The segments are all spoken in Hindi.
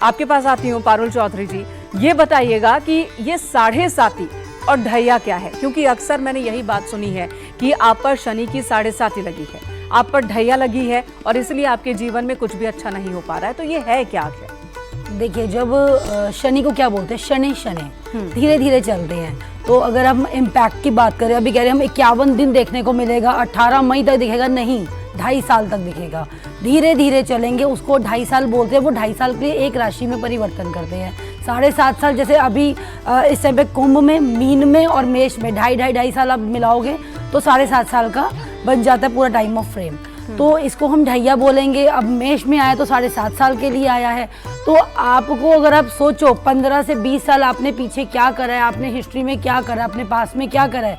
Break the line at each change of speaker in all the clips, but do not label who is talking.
आपके पास आती हूँ पारुल चौधरी जी, ये बताइएगा कि ये साढ़े साती और ढैया क्या है, क्योंकि अक्सर मैंने यही बात सुनी है कि आप पर शनि की साढ़े साती लगी है, आप पर ढैया लगी है और इसलिए आपके जीवन में कुछ भी अच्छा नहीं हो पा रहा है। तो ये है क्या?
देखिए, जब शनि को क्या बोलते हैं, शनि शनि धीरे धीरे चलते हैं। तो अगर हम इम्पैक्ट की बात करें, अभी कह रहे हैं हम 51 दिन देखने को मिलेगा, 18 मई तक दिखेगा, नहीं 2.5 साल तक दिखेगा। धीरे धीरे चलेंगे, उसको 2.5 साल बोलते हैं। वो 2.5 साल के लिए एक राशि में परिवर्तन करते हैं। 7.5 साल, जैसे अभी इस समय कुंभ में, मीन में और मेष में 2.5 साल आप मिलाओगे तो 7.5 साल का बन जाता है पूरा टाइम ऑफ फ्रेम। तो इसको हम ढैया बोलेंगे। अब मेष में आया तो 7.5 साल के लिए आया है। तो आपको अगर आप सोचो 15 से 20 साल आपने पीछे क्या करा है, आपने हिस्ट्री में क्या करा है, अपने पास में क्या करा है,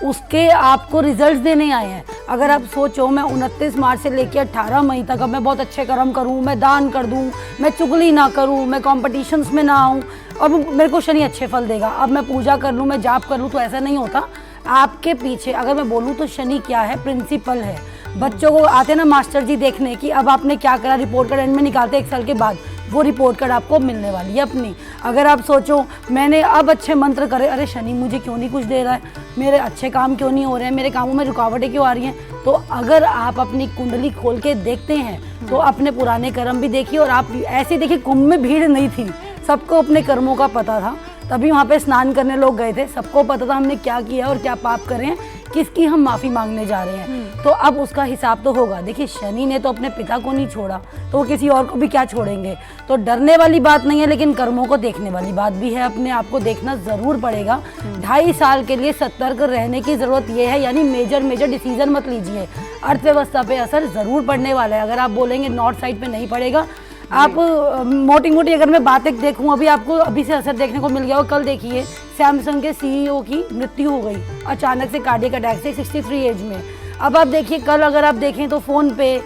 उसके आपको रिजल्ट्स देने आए हैं। अगर आप सोचो मैं 29 मार्च से लेकर 18 मई तक अब मैं बहुत अच्छे कर्म करूं, मैं दान कर दूं, मैं चुगली ना करूं, मैं कॉम्पिटिशन्स में ना आऊं, अब मेरे को शनि अच्छे फल देगा, अब मैं पूजा कर लूं, मैं जाप कर लूं, तो ऐसा नहीं होता। आपके पीछे अगर मैं बोलूँ तो शनि क्या है, प्रिंसिपल है। बच्चों को आते ना मास्टर जी देखने की अब आपने क्या करा, रिपोर्ट कार्ड एंड में निकालते 1 साल के बाद, वो रिपोर्ट कार्ड आपको मिलने वाली है अपनी। अगर आप सोचो मैंने अब अच्छे मंत्र करे, अरे शनि मुझे क्यों नहीं कुछ दे रहा है, मेरे अच्छे काम क्यों नहीं हो रहे हैं, मेरे कामों में रुकावटें क्यों आ रही हैं। तो अगर आप अपनी कुंडली खोल के देखते हैं तो अपने पुराने कर्म भी देखिए। और आप ऐसे देखिए, कुंभ में भीड़ नहीं थी, सबको अपने कर्मों का पता था, तभी वहाँ पे स्नान करने लोग गए थे, सबको पता था हमने क्या किया और क्या पाप करे हैं, किसकी हम माफ़ी मांगने जा रहे हैं। तो अब उसका हिसाब तो होगा। देखिए, शनि ने तो अपने पिता को नहीं छोड़ा, तो वो किसी और को भी क्या छोड़ेंगे। तो डरने वाली बात नहीं है, लेकिन कर्मों को देखने वाली बात भी है। अपने आप को देखना ज़रूर पड़ेगा। 2.5 साल के लिए सतर्क रहने की ज़रूरत ये है, यानी मेजर डिसीजन मत लीजिए। अर्थव्यवस्था पे असर ज़रूर पड़ने वाला है। अगर आप बोलेंगे नॉर्थ साइड पे नहीं पड़ेगा, आप मोटी मोटी अगर मैं बातें देखूं, अभी आपको अभी से असर देखने को मिल गया। और कल देखिए सैमसंग के सीईओ की मृत्यु हो गई अचानक से कार्डियक अटैक से 63 एज में। अब आप देखिए, कल अगर आप देखें तो फ़ोन पे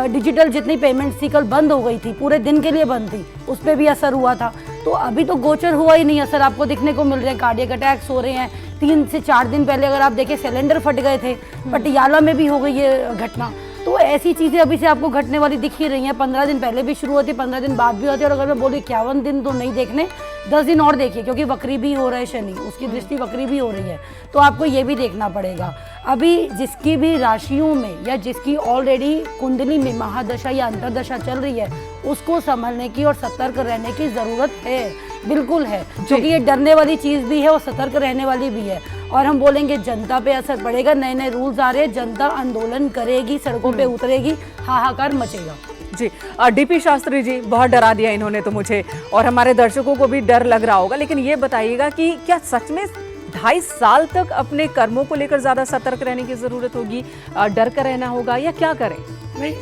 डिजिटल जितनी पेमेंट्स थी कल बंद हो गई थी, पूरे दिन के लिए बंद थी, उस पर भी असर हुआ था। तो अभी तो गोचर हुआ ही नहीं, असर आपको दिखने को मिल रहे हैं, कार्डियक अटैक्स हो रहे हैं। 3 से 4 दिन पहले अगर आप देखें सिलेंडर फट गए थे, पटियाला में भी हो गई ये घटना। तो ऐसी चीज़ें अभी से आपको घटने वाली दिख ही रही हैं। 15 दिन पहले भी शुरू होती है, 15 दिन बाद भी होती है। और अगर मैं बोलूँ 51 दिन तो नहीं देखने, 10 दिन और देखिए, क्योंकि वक्री भी हो रहा है शनि, उसकी दृष्टि वक्री भी हो रही है। तो आपको ये भी देखना पड़ेगा। अभी जिसकी भी राशियों में या जिसकी ऑलरेडी कुंडली में महादशा या अंतरदशा चल रही है, उसको संभलने की और सतर्क रहने की ज़रूरत है, बिल्कुल है। क्योंकि ये डरने वाली चीज़ भी है और सतर्क रहने वाली भी है। और हम बोलेंगे जनता पे असर पड़ेगा, नए नए रूल्स आ रहे हैं, जनता आंदोलन करेगी, सड़कों पे उतरेगी, हाहाकार मचेगा।
जी, डीपी शास्त्री जी, बहुत डरा दिया इन्होंने तो मुझे, और हमारे दर्शकों को भी डर लग रहा होगा। लेकिन ये बताइएगा कि क्या सच में 2.5 साल तक अपने कर्मों को लेकर ज्यादा सतर्क रहने की जरूरत होगी, डर कर रहना होगा, या क्या करें?
नहीं,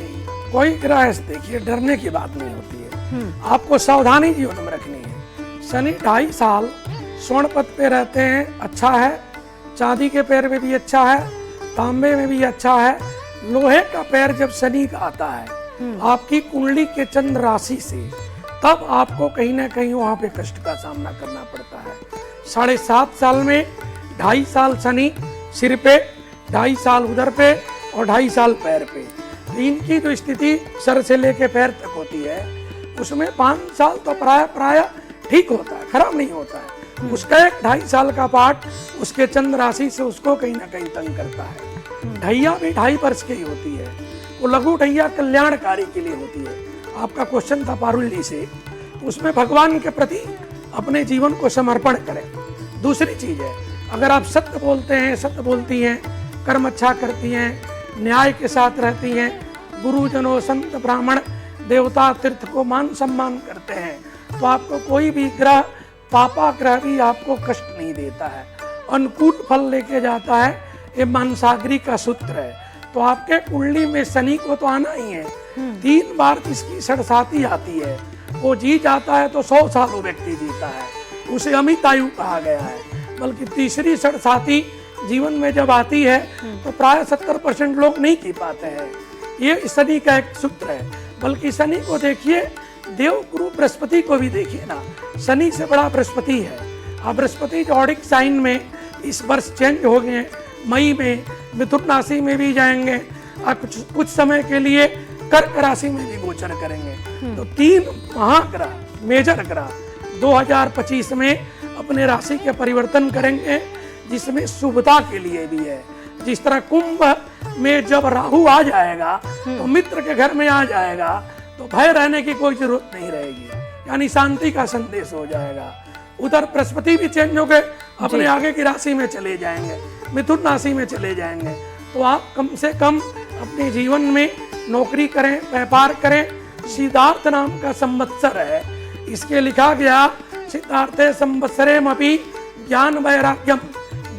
कोई ग्रह देखिए डरने की बात नहीं होती है, आपको सावधानी जीवन में रखनी है। शनि 2.5 साल स्वर्ण पद पे रहते हैं, अच्छा है। चांदी के पैर में भी अच्छा है, तांबे में भी अच्छा है। लोहे का पैर जब शनि का आता है आपकी कुंडली के चंद्र राशि से, तब आपको कहीं ना कहीं वहां पे कष्ट का सामना करना पड़ता है। 7.5 साल में 2.5 साल शनि सिर पे, 2.5 साल उधर पे और 2.5 साल पैर पे। इनकी जो स्थिति सर से लेके पैर तक होती है, उसमें 5 साल तो प्राय ठीक होता है, खराब नहीं होता है। उसका एक 2.5 साल का पार्ट उसके चंद्र राशि से उसको कहीं ना कहीं तंग करता है। ढैया भी 2.5 वर्ष की होती है, वो लघु ढैया कल्याणकारी के लिए होती है। आपका क्वेश्चन था पारुल जी से, उसमें भगवान के प्रति अपने जीवन को समर्पण करें। दूसरी चीज है, अगर आप सत्य बोलते हैं, सत्य बोलती हैं, कर्म अच्छा करती हैं, न्याय के साथ रहती हैं, गुरुजनों, संत, ब्राह्मण, देवता, तीर्थ को मान सम्मान करते हैं, तो आपको कोई भी ग्रह, पापा ग्रह भी आपको कष्ट नहीं देता है, अनुकूल फल लेके जाता है। ये मानसागरी का सूत्र है। तो आपके कुंडली में शनि को तो आना ही है। 3 बार जिसकी सड़साती आती है वो जी जाता है तो 100 साल वो व्यक्ति जीता है, उसे अमित आयु कहा गया है। बल्कि तीसरी सड़साती जीवन में जब आती है तो प्राय 70% लोग नहीं जी पाते हैं। ये शनि का एक सूत्र है। बल्कि शनि को देखिए, देव गुरु बृहस्पति को भी देखिए ना, शनि से बड़ा बृहस्पति है। अब बृहस्पति जॉडिक साइन में इस वर्ष चेंज हो गए, मई में मिथुन राशि में भी जाएंगे और कुछ समय के लिए कर्क राशि में भी गोचर करेंगे। तो 3 महाग्रह मेजर ग्रह 2025 में अपने राशि के परिवर्तन करेंगे, जिसमें शुभता के लिए भी है। जिस तरह कुंभ में जब राहु आ जाएगा तो मित्र के घर में आ जाएगा, तो भय रहने की कोई जरूरत नहीं रहेगी, यानी शांति का संदेश हो जाएगा। उधर बृहस्पति भी चेंज हो गए, अपने आगे की राशि में चले जाएंगे, मिथुन राशि में चले जाएंगे। तो आप कम से कम अपने जीवन में नौकरी करें, व्यापार करें। सिद्धार्थ नाम का संवत्सर है, इसके लिखा गया सिद्धार्थे संवत्सरेमपि ज्ञान वैराग्यम,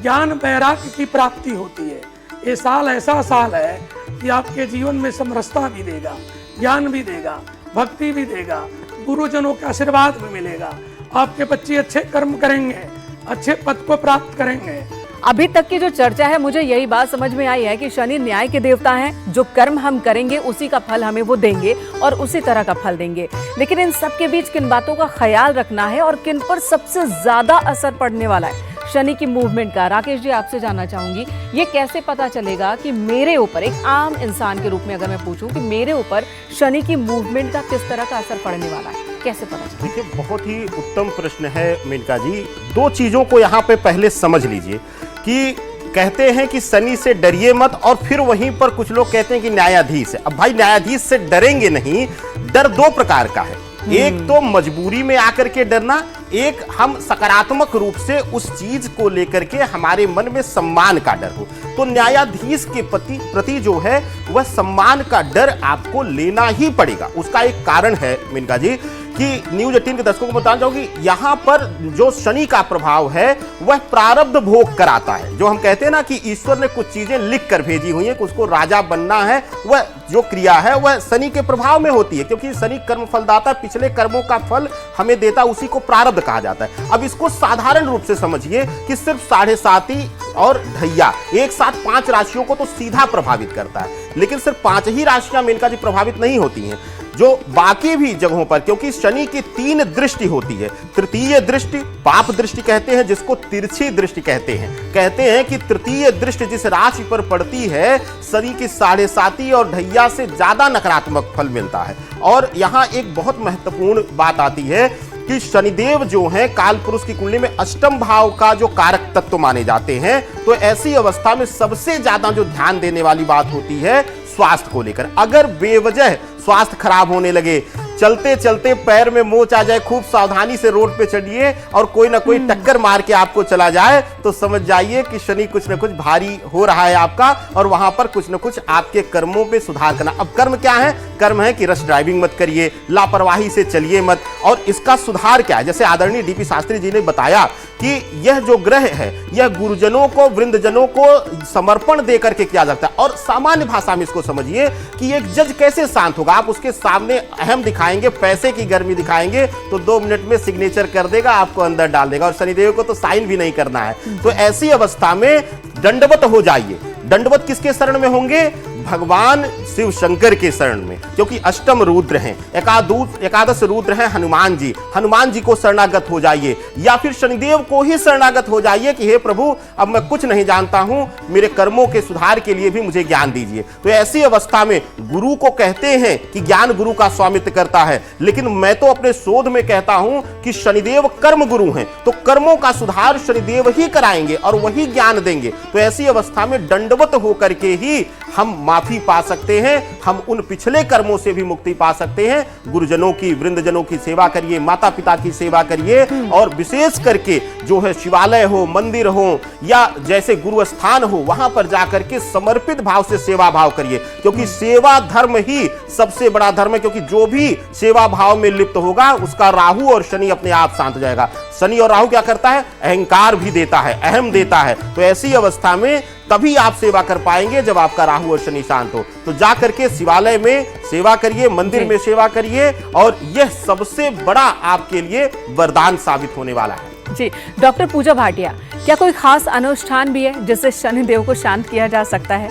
ज्ञान वैराग्य की प्राप्ति होती है। ये साल ऐसा साल है कि आपके जीवन में समरसता भी देगा, ज्ञान भी देगा, भक्ति भी देगा, गुरुजनों का आशीर्वाद भी मिलेगा। आपके बच्चे अच्छे कर्म करेंगे, अच्छे पद को प्राप्त करेंगे।
अभी तक की जो चर्चा है, मुझे यही बात समझ में आई है कि शनि न्याय के देवता हैं। जो कर्म हम करेंगे उसी का फल हमें वो देंगे और उसी तरह का फल देंगे। लेकिन इन सब के बीच किन बातों का ख्याल रखना है और किन पर सबसे ज्यादा असर पड़ने वाला है शनि की मूवमेंट का, राकेश जी आपसे जानना चाहूंगी। ये कैसे पता चलेगा कि मेरे ऊपर, एक आम इंसान के रूप में अगर मैं पूछूं कि मेरे ऊपर शनि की मूवमेंट का किस तरह का असर पड़ने वाला है, कैसे पता चलेगा?
देखिए, बहुत ही उत्तम प्रश्न है मेनका जी। दो चीजों को यहाँ पे पहले समझ लीजिए कि कहते हैं कि शनि से डरिए मत, और फिर वहीं पर कुछ लोग कहते हैं कि न्यायाधीश है। अब भाई, न्यायाधीश से डरेंगे नहीं। डर दो प्रकार का है, एक तो मजबूरी में आकर के डरना, एक हम सकारात्मक रूप से उस चीज को लेकर के हमारे मन में सम्मान का डर हो। तो न्यायाधीश के प्रति जो है वह सम्मान का डर आपको लेना ही पड़ेगा। उसका एक कारण है मेनका जी कि न्यूज 18 के दर्शकों को बताना चाहूंगी, यहां पर जो शनि का प्रभाव है वह प्रारब्ध भोग कराता है। जो हम कहते हैं ना कि ईश्वर ने कुछ चीजें लिख कर भेजी हुई हैं कि उसको राजा बनना है, वह जो क्रिया है वह शनि के प्रभाव में होती है, क्योंकि शनि कर्म फलदाता, पिछले कर्मों का फल हमें देता, उसी को प्रारब्ध कहा जाता है। अब इसको साधारण रूप से समझिए कि सिर्फ 7.5 और ढैया एक साथ 5 राशियों को तो सीधा प्रभावित करता है, लेकिन सिर्फ 5 ही राशियां मेनका जी प्रभावित नहीं होती हैं। जो बाकी भी जगहों पर, क्योंकि शनि की 3 दृष्टि होती है। तृतीय दृष्टि पाप दृष्टि कहते हैं, जिसको तिरछी दृष्टि कहते हैं। कहते हैं कि तृतीय दृष्टि जिस राशि पर पड़ती है, शनि की 7.5 और ढैया से ज्यादा नकारात्मक फल मिलता है। और यहाँ एक बहुत महत्वपूर्ण बात आती है कि शनिदेव जो है काल पुरुष की कुंडली में अष्टम भाव का जो कारक तत्व माने जाते हैं। तो ऐसी अवस्था में सबसे ज्यादा जो ध्यान देने वाली बात होती है स्वास्थ्य को लेकर। अगर बेवजह स्वास्थ्य खराब होने लगे, चलते चलते पैर में मोच आ जाए, खूब सावधानी से रोड पे चढ़िए और कोई ना कोई टक्कर मार के आपको चला जाए, तो समझ जाइए कि शनि कुछ ना कुछ भारी हो रहा है आपका, और वहां पर कुछ ना कुछ आपके कर्मों पे सुधार करना। अब कर्म क्या है? कर्म है कि रश ड्राइविंग मत करिए, लापरवाही से चलिए मत। और इसका सुधार क्या है? जैसे आदरणीय डीपी शास्त्री जी ने बताया कि यह जो ग्रह है यह गुरुजनों को, वृंदजनों को समर्पण दे करके किया जाता है। और सामान्य भाषा में इसको समझिए कि एक जज कैसे शांत होगा, आप उसके सामने अहम दिखाएंगे, पैसे की गर्मी दिखाएंगे, तो 2 मिनट में सिग्नेचर कर देगा, आपको अंदर डाल देगा। और शनिदेव को तो साइन भी नहीं करना है। तो ऐसी अवस्था में दंडवत हो जाइए। दंडवत किसके शरण में होंगे? भगवान शिव शंकर के शरण में, क्योंकि अष्टम रुद्र हैं, एकादश रुद्र हैं हनुमान जी। हनुमान जी को शरणागत हो जाइए, या फिर शनिदेव को ही शरणागत हो जाइए कि हे प्रभु, अब मैं कुछ नहीं जानता हूं, मेरे कर्मों के सुधार के लिए भी मुझे ज्ञान दीजिए। तो ऐसी अवस्था में गुरु को कहते हैं कि ज्ञान गुरु का स्वामित्व करता है, लेकिन मैं तो अपने शोध में कहता हूं कि शनिदेव कर्म गुरु हैं। तो कर्मों का सुधार शनिदेव ही कराएंगे और वही ज्ञान देंगे। तो ऐसी अवस्था में दंडवत होकर के ही हम माफी पा सकते हैं, हम उन पिछले कर्मों से भी मुक्ति पा सकते हैं। गुरुजनों की, वृंदजनों की सेवा करिए, माता पिता की सेवा करिए, और विशेष करके जो है शिवालय हो, मंदिर हो, या जैसे गुरु स्थान हो, वहां पर जाकर के समर्पित भाव से सेवा भाव करिए, क्योंकि सेवा धर्म ही सबसे बड़ा धर्म है। क्योंकि जो भी सेवा भाव में लिप्त होगा उसका राहु और शनि अपने आप शांत हो जाएगा। शनि और राहु क्या करता है? अहंकार भी देता है, अहम देता है। तो ऐसी अवस्था में तभी आप सेवा कर पाएंगे जब आपका राहु और शनि शांत हो। तो जाकर के शिवालय में सेवा करिए, मंदिर में सेवा करिए, और यह सबसे बड़ा आपके लिए वरदान साबित होने वाला है।
जी, डॉक्टर पूजा भाटिया, क्या कोई खास अनुष्ठान भी है जिससे शनिदेव को शांत किया जा सकता है?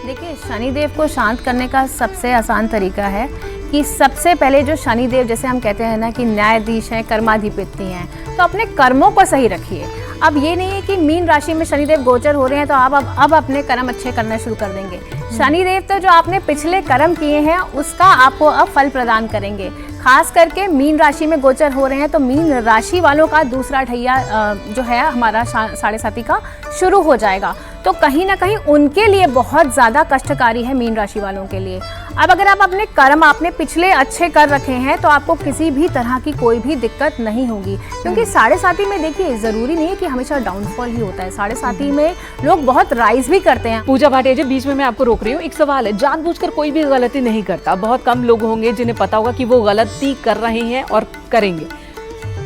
देखिए, शनिदेव को शांत करने का सबसे आसान तरीका है कि सबसे पहले जो शनिदेव, जैसे हम कहते हैं ना कि न्यायाधीश हैं, कर्माधिपति हैं, तो अपने कर्मों को सही रखिए। अब ये नहीं है कि मीन राशि में शनिदेव गोचर हो रहे हैं तो आप अब अपने कर्म अच्छे करना शुरू कर देंगे। शनिदेव तो जो आपने पिछले कर्म किए हैं उसका आपको अब फल प्रदान करेंगे। खास करके मीन राशि में गोचर हो रहे हैं, तो मीन राशि वालों का दूसरा ढैया जो है हमारा 7.5 का शुरू हो जाएगा। तो कहीं ना कहीं उनके लिए बहुत ज़्यादा कष्टकारी है मीन राशि वालों के लिए। अब अगर आप अपने कर्म आपने पिछले अच्छे कर रखे हैं तो आपको किसी भी तरह की कोई भी दिक्कत नहीं होगी, क्योंकि 7.5 में देखिए ज़रूरी नहीं है कि हमेशा डाउनफॉल ही होता है। 7.5 में लोग बहुत राइज भी करते हैं।
पूजा भाटिया जी, बीच में मैं आपको रोक रही हूँ, एक सवाल है। जानबूझकर कोई भी गलती नहीं करता, बहुत कम लोग होंगे जिन्हें पता होगा कि वो गलती कर रहे हैं और करेंगे।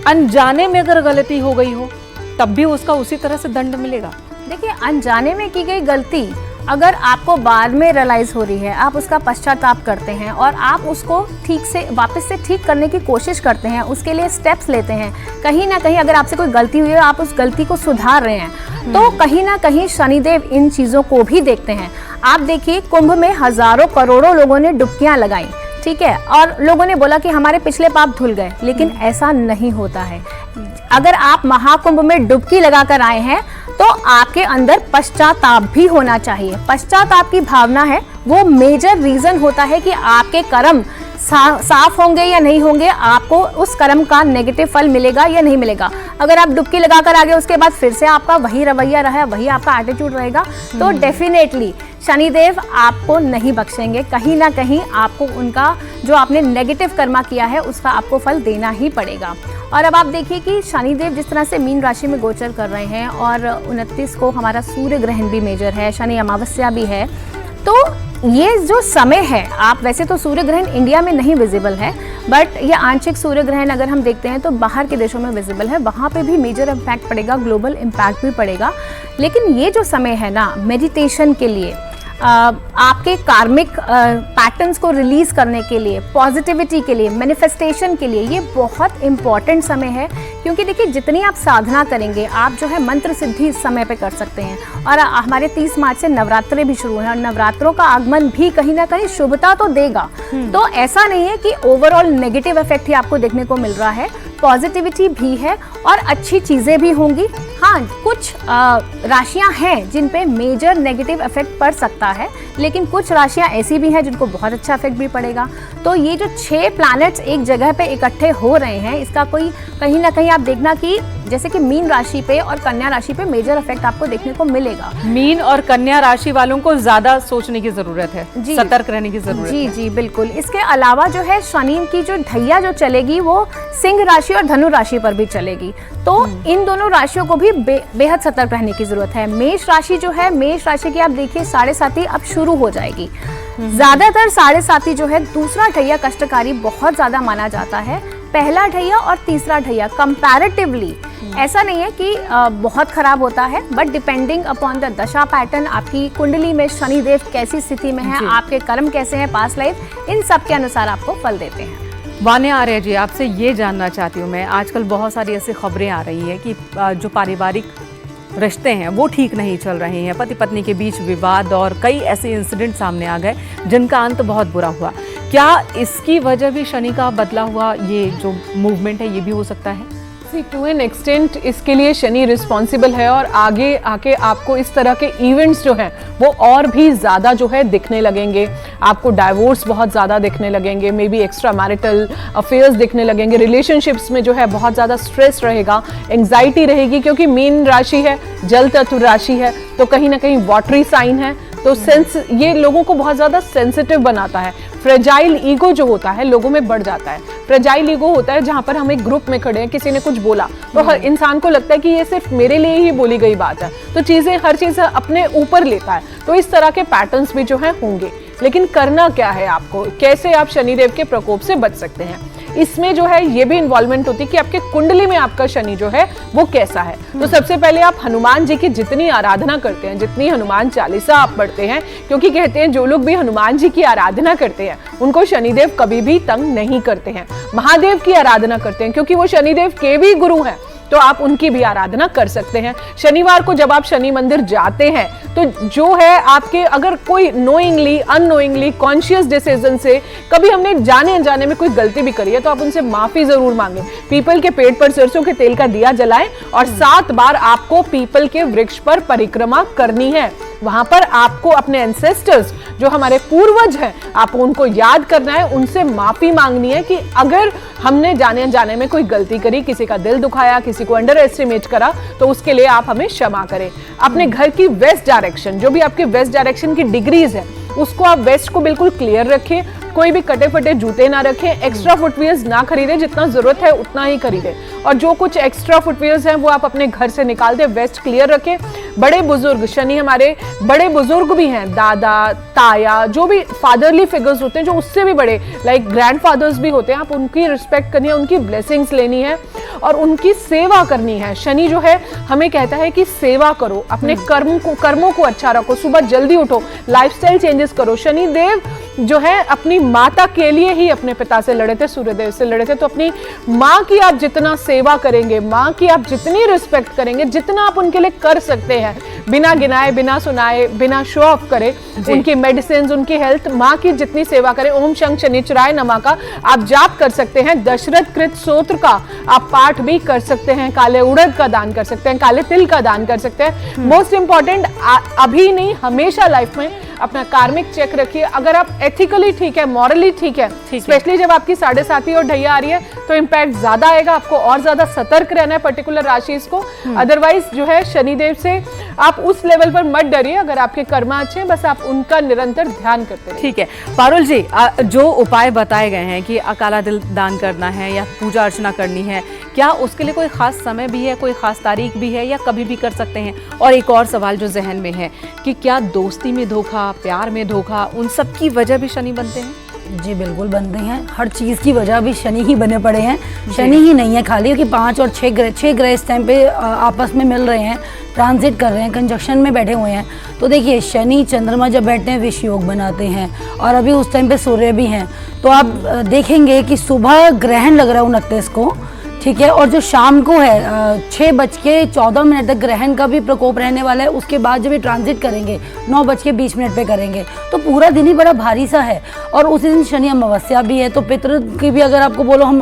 अनजाने में अगर गलती हो गई हो तब भी उसका उसी तरह से दंड मिलेगा?
देखिए, अनजाने में की गई गलती अगर आपको बाद में रियलाइज हो रही है, आप उसका पश्चाताप करते हैं और आप उसको ठीक से वापस से ठीक करने की कोशिश करते हैं, उसके लिए स्टेप्स लेते हैं, कहीं ना कहीं अगर आपसे कोई गलती हुई है आप उस गलती को सुधार रहे हैं, तो कहीं ना कहीं शनिदेव इन चीज़ों को भी देखते हैं। आप देखिए, कुंभ में हजारों करोड़ों लोगों ने डुबकियां लगाई, ठीक है, और लोगों ने बोला कि हमारे पिछले पाप धुल गए, लेकिन ऐसा नहीं होता है। अगर आप महाकुंभ में डुबकी लगाकर आए हैं तो आपके अंदर पश्चाताप भी होना चाहिए। पश्चाताप की भावना है वो मेजर रीजन होता है कि आपके कर्म साफ होंगे या नहीं होंगे, आपको उस कर्म का नेगेटिव फल मिलेगा या नहीं मिलेगा। अगर आप डुबकी लगाकर आ गए उसके बाद फिर से आपका वही रवैया रहा, वही आपका एटीट्यूड रहेगा, तो डेफिनेटली शनिदेव आपको नहीं बख्शेंगे। कहीं ना कहीं आपको उनका जो आपने नेगेटिव कर्मा किया है उसका आपको फल देना ही पड़ेगा। और अब आप देखिए कि शनिदेव जिस तरह से मीन राशि में गोचर कर रहे हैं और 29 को हमारा सूर्य ग्रहण भी मेजर है, शनि अमावस्या भी है, तो ये जो समय है, आप वैसे तो सूर्य ग्रहण इंडिया में नहीं विजिबल है, बट ये आंशिक सूर्य ग्रहण अगर हम देखते हैं तो बाहर के देशों में विजिबल है, वहाँ पे भी मेजर इम्पैक्ट पड़ेगा, ग्लोबल इम्पैक्ट भी पड़ेगा। लेकिन ये जो समय है ना, मेडिटेशन के लिए, आपके कार्मिक पैटर्न्स को रिलीज करने के लिए, पॉजिटिविटी के लिए, मैनिफेस्टेशन के लिए ये बहुत इंपॉर्टेंट समय है। क्योंकि देखिए, जितनी आप साधना करेंगे, आप जो है मंत्र सिद्धि इस समय पे कर सकते हैं। और हमारे 30 मार्च से नवरात्रे भी शुरू हैं और नवरात्रों का आगमन भी कहीं ना कहीं शुभता तो देगा। तो ऐसा नहीं है कि ओवरऑल नेगेटिव इफेक्ट ही आपको देखने को मिल रहा है, पॉजिटिविटी भी है और अच्छी चीज़ें भी होंगी। हाँ, कुछ राशियां हैं जिन पे मेजर नेगेटिव इफेक्ट पड़ सकता है, लेकिन कुछ राशियां ऐसी भी हैं जिनको बहुत अच्छा इफेक्ट भी पड़ेगा। तो ये जो 6 प्लैनेट्स एक जगह पे इकट्ठे हो रहे हैं, इसका कोई कहीं ना कहीं आप देखना कि जैसे कि मीन राशि पे और कन्या राशि पे मेजर इफेक्ट आपको देखने को मिलेगा।
मीन और कन्या राशि वालों को ज्यादा सोचने की जरूरत है,
जी,
सतर्क रहने की जरूरत है।
जी बिल्कुल। इसके अलावा जो है शनि की जो ढैया जो चलेगी वो सिंह राशि और धनु राशि पर भी चलेगी, तो इन दोनों राशियों को भी बेहद सतर्क रहने की जरूरत है। मेष राशि जो है, मेष राशि की आप देखिए 7.5 अब शुरू हो जाएगी। ज्यादातर 7.5 जो है दूसरा ढैया कष्टकारी बहुत ज्यादा माना जाता है। पहला ढैया और तीसरा ढैया कंपैरेटिवली ऐसा नहीं है कि बहुत खराब होता है, बट डिपेंडिंग अपॉन द दशा पैटर्न, आपकी कुंडली में शनिदेव कैसी स्थिति में है, आपके कर्म कैसे हैं, पास्ट लाइफ, इन सब के अनुसार आपको फल देते हैं।
वान्या आर्य जी, आपसे ये जानना चाहती हूँ मैं, आजकल बहुत सारी ऐसी खबरें आ रही हैं कि जो पारिवारिक रिश्ते हैं वो ठीक नहीं चल रहे हैं, पति पत्नी के बीच विवाद और कई ऐसे इंसिडेंट सामने आ गए जिनका अंत बहुत बुरा हुआ। क्या इसकी वजह भी शनि का बदला हुआ ये जो मूवमेंट है ये भी हो सकता है?
टू एन एक्सटेंट इसके लिए शनि रिस्पॉन्सिबल है और आगे आके आपको इस तरह के इवेंट्स जो हैं वो और भी ज़्यादा जो है दिखने लगेंगे। आपको डाइवोर्स बहुत ज़्यादा दिखने लगेंगे, may be extra marital affairs दिखने लगेंगे, रिलेशनशिप्स में जो है बहुत ज़्यादा स्ट्रेस रहेगा, एंग्जाइटी रहेगी, क्योंकि मीन राशि है, जल तत्व राशि है, तो कहीं ना कहीं वाटरी साइन है, तो ये लोगों को बहुत ज़्यादा सेंसिटिव बनाता है। फ्रेजाइल ईगो जो होता है लोगों में बढ़ जाता है। फ्रेजाइल ईगो होता है जहाँ पर हम एक ग्रुप में खड़े हैं, किसी ने कुछ बोला तो हर इंसान को लगता है कि ये सिर्फ मेरे लिए ही बोली गई बात है, तो चीज़ें हर चीज़ अपने ऊपर लेता है। तो इस तरह के पैटर्न्स भी जो है होंगे, लेकिन करना क्या है आपको, कैसे आप शनिदेव के प्रकोप से बच सकते हैं, इसमें जो है ये भी इन्वॉल्वमेंट होती है कि आपके कुंडली में आपका शनि जो है वो कैसा है। तो सबसे पहले आप हनुमान जी की जितनी आराधना करते हैं, जितनी हनुमान चालीसा आप पढ़ते हैं, क्योंकि कहते हैं जो लोग भी हनुमान जी की आराधना करते हैं उनको शनिदेव कभी भी तंग नहीं करते हैं। महादेव की आराधना करते हैं क्योंकि वो शनिदेव के भी गुरु हैं, तो आप उनकी भी आराधना कर सकते हैं। शनिवार को जब आप शनि मंदिर जाते हैं तो जो है आपके, अगर कोई नोइंगली अननोइंगली कॉन्शियस डिसीजन से कभी हमने जाने अनजाने में कोई गलती भी करी है तो आप उनसे माफी जरूर मांगे। पीपल के पेड़ पर सरसों के तेल का दिया जलाएं और 7 बार आपको पीपल के वृक्ष पर परिक्रमा करनी है। वहां पर आपको अपने एंसेस्टर्स, जो हमारे पूर्वज हैं, आप उनको याद करना है, उनसे माफी मांगनी है कि अगर हमने जाने जाने में कोई गलती करी, किसी का दिल दुखाया, किसी को अंडर एस्टिमेट करा, तो उसके लिए आप हमें क्षमा करें। अपने घर की वेस्ट डायरेक्शन, जो भी आपके वेस्ट डायरेक्शन की डिग्रीज है, उसको आप वेस्ट को बिल्कुल क्लियर रखें। कोई भी कटे फटे जूते ना रखें, एक्स्ट्रा फुटवियर्स ना खरीदें, जितना जरूरत है उतना ही खरीदें, और जो कुछ एक्स्ट्रा फुटवियर्स हैं वो आप अपने घर से निकाल दें। वेस्ट क्लियर रखें। बड़े बुजुर्ग, शनि हमारे बड़े बुजुर्ग भी हैं, दादा, ताया, जो भी फादरली फिगर्स होते हैं, जो उससे भी बड़े लाइक ग्रैंडफादर्स भी होते हैं, आप उनकी रिस्पेक्ट करनी है, उनकी ब्लेसिंग्स लेनी है और उनकी सेवा करनी है। शनि जो है हमें कहता है कि सेवा करो, अपने कर्मों को अच्छा रखो, सुबह जल्दी उठो, लाइफस्टाइल चेंजेस करो। शनि देव जो है अपनी माता के लिए ही अपने पिता से लड़े थे, सूर्यदेव से लड़े थे, तो अपनी माँ की आप जितना सेवा करेंगे, माँ की आप जितनी रिस्पेक्ट करेंगे, जितना आप उनके लिए कर सकते हैं, बिना गिनाए, बिना सुनाए, बिना शो ऑफ करे, उनकी मेडिसिन, उनकी हेल्थ, माँ की जितनी सेवा करें। ओम शंख शनिचराय नमः का आप जाप कर सकते हैं, दशरथ कृत स्तोत्र का आप पाठ भी कर सकते हैं, काले उड़द का दान कर सकते हैं, काले तिल का दान कर सकते हैं। मोस्ट इंपॉर्टेंट, अभी नहीं हमेशा लाइफ में अपना कार्मिक चेक रखिए। अगर आप एथिकली ठीक है, मॉरली ठीक है, स्पेशली जब आपकी 7.5 और ढैया आ रही है, तो इम्पैक्ट ज्यादा आएगा, आपको और ज्यादा सतर्क रहना है पर्टिकुलर राशि को। अदरवाइज जो है शनिदेव से आप उस लेवल पर मत डरिए, अगर आपके कर्मा अच्छे हैं, बस आप उनका निरंतर ध्यान करते रहिए।
ठीक है पारुल जी, जो उपाय बताए गए हैं कि काला तिल दान करना है या पूजा अर्चना करनी है, क्या उसके लिए कोई खास समय भी है, कोई खास तारीख भी है, या कभी भी कर सकते हैं? और एक और सवाल जो जहन में है कि क्या दोस्ती में धोखा, प्यार में धोखा, उन सब की वजह भी शनि बनते हैं?
जी बिल्कुल बनते हैं। हर चीज़ की वजह भी शनि ही बने पड़े हैं। शनि ही नहीं है खाली कि 5 और 6 ग्रह इस टाइम पे आपस में मिल रहे हैं, ट्रांजिट कर रहे हैं, कंजक्शन में बैठे हुए हैं। तो देखिए शनि चंद्रमा जब बैठते हैं विष योग बनाते हैं, और अभी उस टाइम पे सूर्य भी हैं। तो आप देखेंगे कि सुबह ग्रहण लग रहा है 29 को, ठीक है, और जो शाम को है 6:14 तक ग्रहण का भी प्रकोप रहने वाला है। उसके बाद जब ये ट्रांजिट करेंगे 9:20 पे करेंगे, तो पूरा दिन ही बड़ा भारी सा है। और उसी दिन शनि अमावस्या भी है, तो पितृ की भी अगर आपको बोलो हम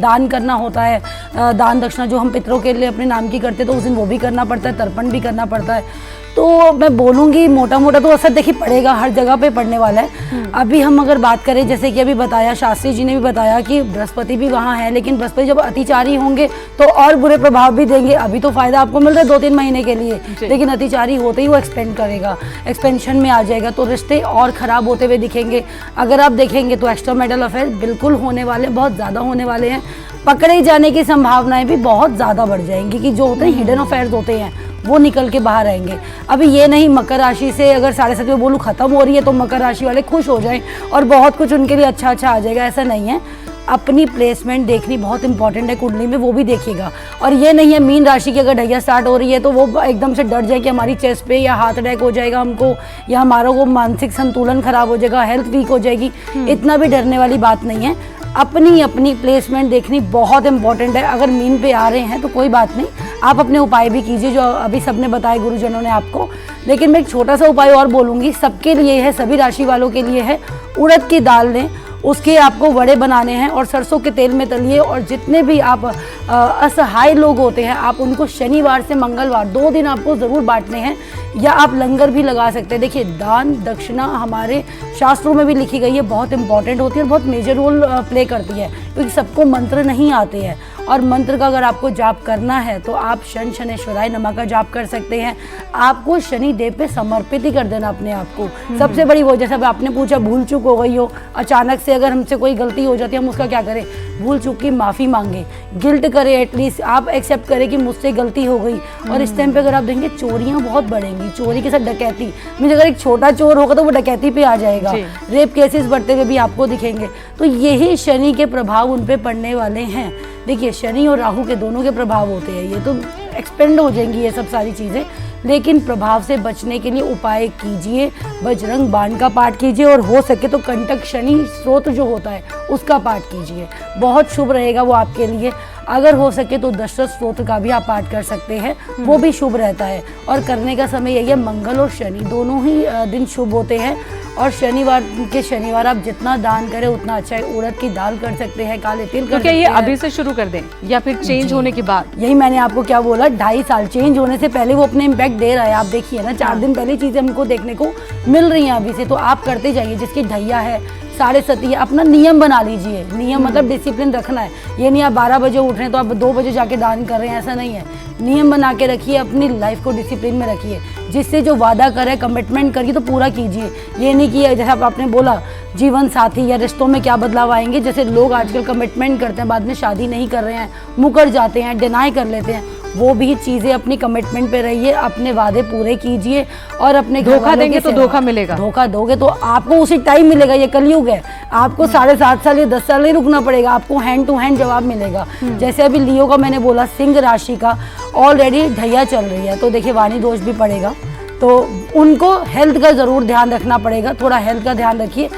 दान करना होता है, दान दक्षिणा जो हम पितरों के लिए अपने नाम की करते हैं, तो उस दिन वो भी करना पड़ता है, तर्पण भी करना पड़ता है। तो मैं बोलूँगी मोटा मोटा तो असर देखिए पड़ेगा, हर जगह पे पड़ने वाला है। अभी हम अगर बात करें, जैसे कि अभी बताया, शास्त्री जी ने भी बताया कि बृहस्पति भी वहाँ है, लेकिन बृहस्पति जब अतिचारी होंगे तो और बुरे प्रभाव भी देंगे। अभी तो फायदा आपको मिल रहा है 2-3 महीने के लिए, लेकिन अतिचारी होते ही वो एक्सपेंड करेगा, एक्सपेंशन में आ जाएगा, तो रिश्ते और ख़राब होते हुए दिखेंगे। अगर आप देखेंगे तो एक्स्ट्रा मैरिटल अफेयर बिल्कुल होने वाले, बहुत ज़्यादा होने वाले हैं। पकड़े जाने की संभावनाएं भी बहुत ज़्यादा बढ़ जाएंगी, कि जो होते हैं हिडन अफेयर्स होते हैं वो निकल के बाहर आएंगे। अभी ये नहीं मकर राशि से अगर 7.5 में बोलूँ ख़त्म हो रही है तो मकर राशि वाले खुश हो जाएं और बहुत कुछ उनके लिए अच्छा आ जाएगा, ऐसा नहीं है। अपनी प्लेसमेंट देखनी बहुत इंपॉर्टेंट है कुंडली में, वो भी देखिएगा। और ये नहीं है मीन राशि की अगर ढैया स्टार्ट हो रही है तो वो एकदम से डर जाए कि हमारी चेस्ट पे या हार्ट अटैक हो जाएगा हमको, या हमारा वो मानसिक संतुलन खराब हो जाएगा, हेल्थ वीक हो जाएगी। इतना भी डरने वाली बात नहीं है। अपनी अपनी प्लेसमेंट देखनी बहुत इंपॉर्टेंट है। अगर मीन पे आ रहे हैं तो कोई बात नहीं, आप अपने उपाय भी कीजिए जो अभी सबने बताए गुरुजनों ने आपको। लेकिन मैं एक छोटा सा उपाय और बोलूँगी, सबके लिए है, सभी राशि वालों के लिए है। उड़द की दाल लें, उसके आपको वड़े बनाने हैं और सरसों के तेल में तलिए। और जितने भी आप असहाय लोग होते हैं, आप उनको शनिवार से मंगलवार 2 दिन आपको ज़रूर बांटने हैं, या आप लंगर भी लगा सकते हैं। देखिए दान दक्षिणा हमारे शास्त्रों में भी लिखी गई है, बहुत इंपॉर्टेंट होती है और बहुत मेजर रोल प्ले करती है, क्योंकि सबको मंत्र नहीं आते हैं। और मंत्र का अगर आपको जाप करना है तो आप शनि शनेश्वराय नमः का जाप कर सकते हैं। आपको शनि देव पे समर्पित ही कर देना अपने आप को। सबसे बड़ी वो, जैसा आपने पूछा भूल चूक हो गई हो, अचानक से अगर हमसे कोई गलती हो जाती है, हम उसका क्या करें? भूल चूक की माफ़ी मांगे, गिल्ट करें, एटलीस्ट आप एक्सेप्ट करें कि मुझसे गलती हो गई। और इस टाइम पे अगर आप देखेंगे चोरियां बहुत बढ़ेंगी, चोरी के साथ डकैती। मुझे अगर एक छोटा चोर होगा तो वो डकैती पे आ जाएगा, रेप केसेस बढ़ते हुए भी आपको दिखेंगे। तो यही शनि के प्रभाव उन पे पड़ने वाले हैं। देखिए शनि और राहु के दोनों के प्रभाव होते हैं, ये तो एक्सपेंड हो जाएंगी ये सब सारी चीज़ें। लेकिन प्रभाव से बचने के लिए उपाय कीजिए, बजरंग बाण का पाठ कीजिए, और हो सके तो कंटक शनि स्तोत्र जो होता है उसका पाठ कीजिए, बहुत शुभ रहेगा वो आपके लिए। अगर हो सके तो दशरथ स्तोत्र का भी आप पाठ कर सकते हैं, वो भी शुभ रहता है। और करने का समय यही है, मंगल और शनि दोनों ही दिन शुभ होते हैं। और शनिवार आप जितना दान करें उतना अच्छा है। उड़द की दाल कर सकते हैं, काले तिल कर
तो क्या
सकते
ये
हैं।
अभी से शुरू कर दें या फिर चेंज होने के बाद?
यही मैंने आपको क्या बोला, 2.5 साल चेंज होने से पहले वो अपने इम्पैक्ट दे रहा है। आप देखिए ना, 4 दिन पहले चीजें हमको देखने को मिल रही हैं अभी से। तो आप करते जाइए, जिसकी ढैया है, साढ़े सती है, अपना नियम बना लीजिए। नियम मतलब डिसिप्लिन रखना है। ये नहीं आप 12 बजे उठ रहे हैं तो आप 2 बजे जाके दान कर रहे हैं, ऐसा नहीं है। नियम बना के रखिए, अपनी लाइफ को डिसिप्लिन में रखिए। जिससे जो वादा करे, कमिटमेंट करिए तो पूरा कीजिए। ये नहीं कि जैसे आपने बोला जीवन साथी या रिश्तों में क्या बदलाव आएंगे, जैसे लोग आजकल कमिटमेंट करते हैं, बाद में शादी नहीं कर रहे हैं, मुकर जाते हैं, डिनाई कर लेते हैं। वो भी चीज़ें अपनी कमिटमेंट पे रहिए, अपने वादे पूरे कीजिए और अपने
धोखा देंगे तो धोखा मिलेगा।
धोखा दोगे तो आपको उसी टाइम मिलेगा। ये कलयुग है, आपको 7.5 साल या 10 साल नहीं रुकना पड़ेगा, आपको हैंड टू हैंड जवाब मिलेगा। जैसे अभी लियो का मैंने बोला, सिंह राशि का ऑलरेडी ढैया चल रही है, तो देखिए वाणी दोष भी पड़ेगा, तो उनको हेल्थ का ज़रूर ध्यान रखना पड़ेगा। थोड़ा हेल्थ का ध्यान रखिए।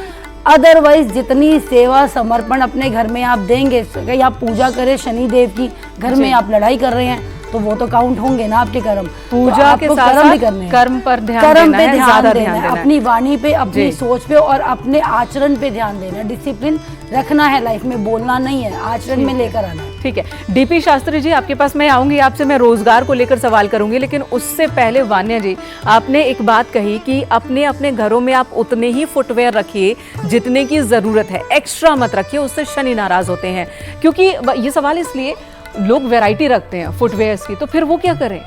अदरवाइज जितनी सेवा समर्पण अपने घर में आप देंगे, कहीं आप पूजा करें शनि देव की, घर में आप लड़ाई कर रहे हैं तो वो तो काउंट होंगे ना आपके कर्म।
पूजा
तो
के
आपको
साथ
कर्म भी
साथ
करने हैं।
कर्म पर ध्यान
कर्म
देना
पे
है,
ध्यान
ज्यादा
देना
ध्यान
है,
देना है।
अपनी वाणी पे, अपनी
जी।
सोच पे और अपने आचरण पे ध्यान देना है। डिसिप्लिन रखना है लाइफ में, बोलना नहीं है, आचरण में लेकर आना है।
ठीक है डीपी शास्त्री जी, आपके पास मैं आऊंगी, आपसे मैं रोजगार को लेकर सवाल करूंगी, लेकिन उससे पहले वान्या जी, आपने एक बात कही कि अपने अपने घरों में आप उतने ही फुटवेयर रखिए जितने की जरूरत है, एक्स्ट्रा मत रखिए, उससे शनि नाराज होते हैं। क्योंकि ये सवाल इसलिए, लोग वैरायटी रखते हैं फुटवेयर्स की, तो फिर वो क्या करें?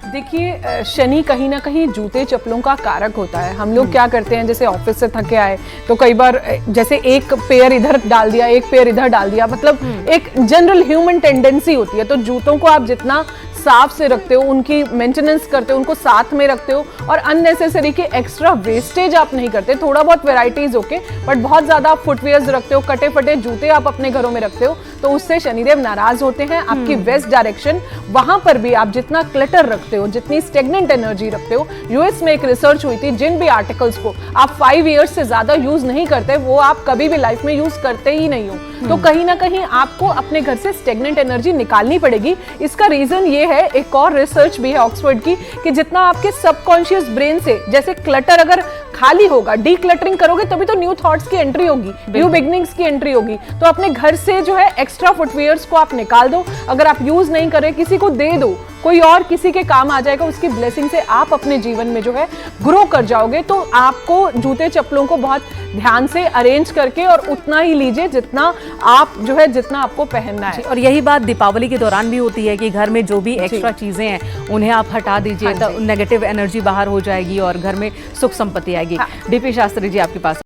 देखिए, शनि कहीं ना कहीं जूते चप्पलों का कारक होता है। हम लोग क्या करते हैं, जैसे ऑफिस से थके आए तो कई बार जैसे एक पेयर इधर डाल दिया, एक पेयर इधर डाल दिया, मतलब एक जनरल ह्यूमन टेंडेंसी होती है। तो जूतों को आप जितना साफ से रखते हो, उनकी मेंटेनेंस करते हो, उनको साथ में रखते हो और अननेसेसरी के एक्स्ट्रा वेस्टेज आप नहीं करते। थोड़ा बहुत वेराइटीज ओके, बट बहुत ज्यादा आप फुटवेयर्स रखते हो, कटे फटे जूते आप अपने घरों में रखते हो, तो उससे शनिदेव नाराज होते हैं। आपकी वेस्ट डायरेक्शन, वहां पर भी आप जितना क्लटर रखते हो, जितनी स्टेगनेंट एनर्जी रखते हो, यूएस में एक रिसर्च हुई थी, जिन भी आर्टिकल्स को आप 5 इयर्स से ज्यादा यूज नहीं करते, वो आप कभी भी लाइफ में यूज करते ही नहीं हो। तो कहीं ना कहीं आपको अपने घर से स्टेगनेंट एनर्जी निकालनी पड़ेगी। इसका रीजन ये है, एक और रिसर्च भी है ऑक्सफोर्ड की, कि जितना आपके सबकॉन्शियस ब्रेन से, जैसे क्लटर अगर खाली होगा, डीक्लटरिंग करोगे तभी तो न्यू थॉट्स की एंट्री होगी, न्यू बिगनिंग्स की एंट्री होगी। तो अपने घर से जो है एक्स्ट्रा फुटवेयर्स को आप निकाल दो, अगर आप यूज नहीं करें किसी को दे दो, कोई और किसी के काम आ जाएगा, उसकी ब्लेसिंग से आप अपने जीवन में जो है ग्रो कर जाओगे। तो आपको जूते चप्पलों को बहुत ध्यान से अरेंज करके और उतना ही लीजिए जितना आप जो है, जितना आपको पहनना है।
और यही बात दीपावली के दौरान भी होती है कि घर में जो भी एक्स्ट्रा चीजें हैं उन्हें आप हटा दीजिए, तो नेगेटिव एनर्जी बाहर हो जाएगी और घर में सुख संपत्ति आएगी। डीपी शास्त्री जी, आपके पास